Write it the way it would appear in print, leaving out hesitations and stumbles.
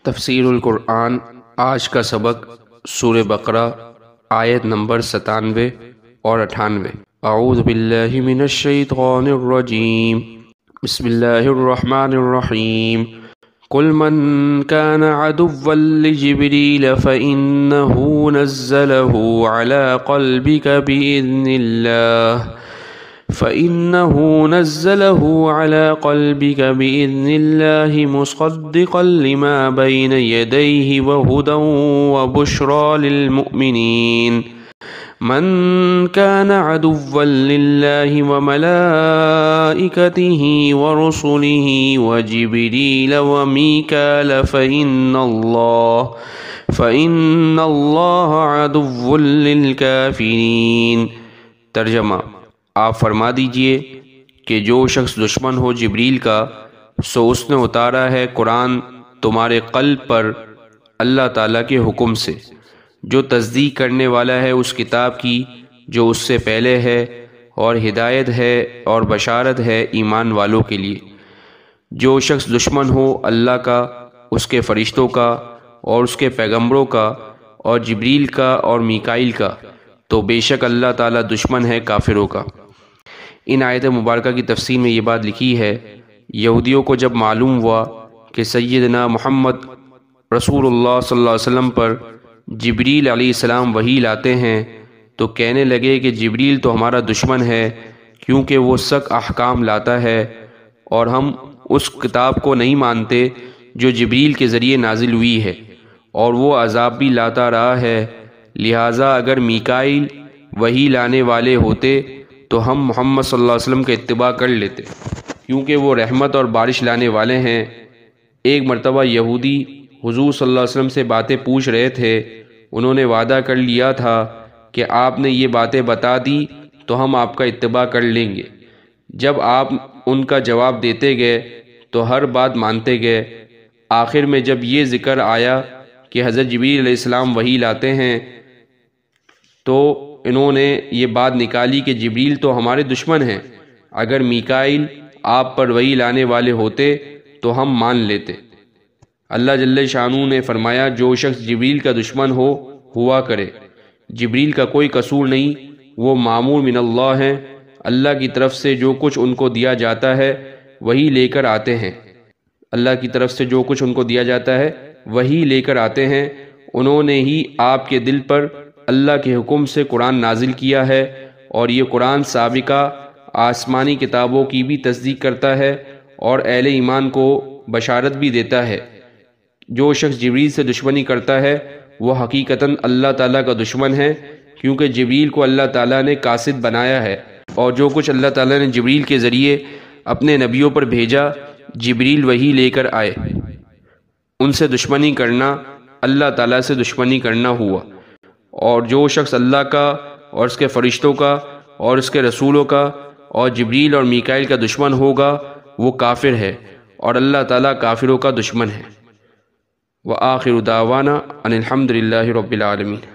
تفسیر القرآن آج کا سبق سورہ بقرہ آیت نمبر 97 اور 98۔ اعوذ باللہ من الشیطان الرجیم، بسم اللہ الرحمن الرحیم۔ قل من كان عدوا لجبريل فإنه نزله على قلبك بإذن الله مصدقا لما بين يديه وهدى وبشرى للمؤمنين من كان عدوا لله وملائكته ورسله وجبريل وميكال فإن الله عدو للكافرين۔ ترجمہ، آپ فرما دیجئے کہ جو شخص دشمن ہو جبریل کا، سو اس نے اتارا ہے قرآن تمہارے قلب پر اللہ تعالیٰ کے حکم سے، جو تصدیق کرنے والا ہے اس کتاب کی جو اس سے پہلے ہے، اور ہدایت ہے اور بشارت ہے ایمان والوں کے لیے۔ جو شخص دشمن ہو اللہ کا، اس کے فرشتوں کا اور اس کے پیغمبروں کا اور جبریل کا اور میکائیل کا، تو بے شک اللہ تعالیٰ دشمن ہے کافروں کا۔ ان آیت مبارکہ کی تفسیر میں یہ بات لکھی ہے، یہودیوں کو جب معلوم ہوا کہ سیدنا محمد رسول اللہ صلی اللہ علیہ وسلم پر جبریل علیہ السلام وحی لاتے ہیں، تو کہنے لگے کہ جبریل تو ہمارا دشمن ہے، کیونکہ وہ سخت احکام لاتا ہے اور ہم اس کتاب کو نہیں مانتے جو جبریل کے ذریعے نازل ہوئی ہے، اور وہ عذاب بھی لاتا رہا ہے۔ لہٰذا اگر میکائیل وحی لانے والے ہوتے تو ہم محمد صلی اللہ علیہ وسلم کا اتباع کر لیتے، کیونکہ وہ رحمت اور بارش لانے والے ہیں۔ ایک مرتبہ یہودی حضور صلی اللہ علیہ وسلم سے باتیں پوچھ رہے تھے، انہوں نے وعدہ کر لیا تھا کہ آپ نے یہ باتیں بتا دی تو ہم آپ کا اتباع کر لیں گے۔ جب آپ ان کا جواب دیتے گئے تو ہر بات مانتے گئے۔ آخر میں جب یہ ذکر آیا کہ حضرت جبریل علیہ السلام وحی لاتے ہیں، تو انہوں نے یہ بات نکالی کہ جبریل تو ہمارے دشمن ہیں، اگر میکائیل آپ پر وحی لانے والے ہوتے تو ہم مان لیتے۔ اللہ جل شانہ نے فرمایا، جو شخص جبریل کا دشمن ہوا کرے، جبریل کا کوئی قصور نہیں، وہ مامور من اللہ ہیں، اللہ کی طرف سے جو کچھ ان کو دیا جاتا ہے وہی لے کر آتے ہیں۔ اللہ کی طرف سے جو کچھ ان کو دیا جاتا ہے وہی لے کر آتے ہیں۔ انہوں نے ہی آپ کے دل پر اللہ کے حکم سے قرآن نازل کیا ہے، اور یہ قرآن سابقہ آسمانی کتابوں کی بھی تصدیق کرتا ہے اور اہل ایمان کو بشارت بھی دیتا ہے۔ جو شخص جبریل سے دشمنی کرتا ہے وہ حقیقتاً اللہ تعالیٰ کا دشمن ہے، کیونکہ جبریل کو اللہ تعالیٰ نے قاصد بنایا ہے، اور جو کچھ اللہ تعالیٰ نے جبریل کے ذریعے اپنے نبیوں پر بھیجا، جبریل وہی لے کر آئے۔ ان سے دشمنی کرنا اللہ تعالیٰ سے دشمنی کرنا ہوا، اور جو شخص اللہ کا اور اس کے فرشتوں کا اور اس کے رسولوں کا اور جبریل اور میکائیل کا دشمن ہوگا وہ کافر ہے، اور اللہ تعالیٰ کافروں کا دشمن ہے۔ وآخر دعوانا ان الحمد للہ رب العالمین۔